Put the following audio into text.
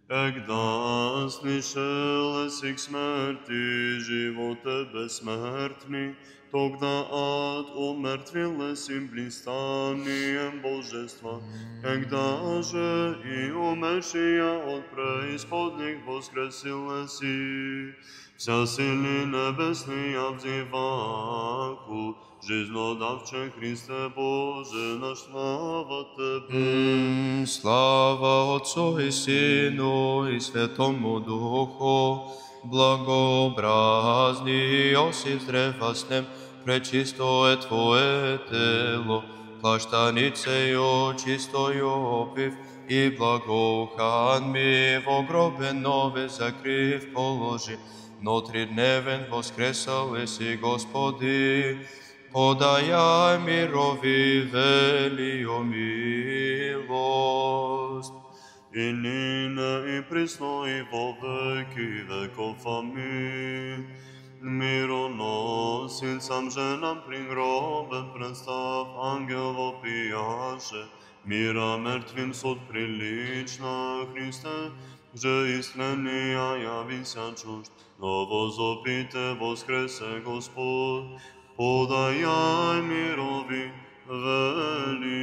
Когда слышалось к смерти живота бессмертный, тогда ад умертвилась им блистанием божества. Когда же и умершия от преисподних воскресилась и вся сили небесные взываку, жизнодавче Христе Боже наш, слава Тебе. Слава Отцу и Сыну и Святому Духу, благообразный Иосиф с древосным, пречистое Твое тело, плащаницею чистою обив, и благоуханми в гробе нове закрыв положи, внутри дневен воскресал еси Господи, подаяй мирови велию милость. И ныне, и присно, и во веки веков. Аминь. Мироносицам же нам при гробе представ, ангел вопияше, мира мертвым суд прилично, Христе, же истинния явися чужд, но возопите воскресе Господь, подаяй мирови вели.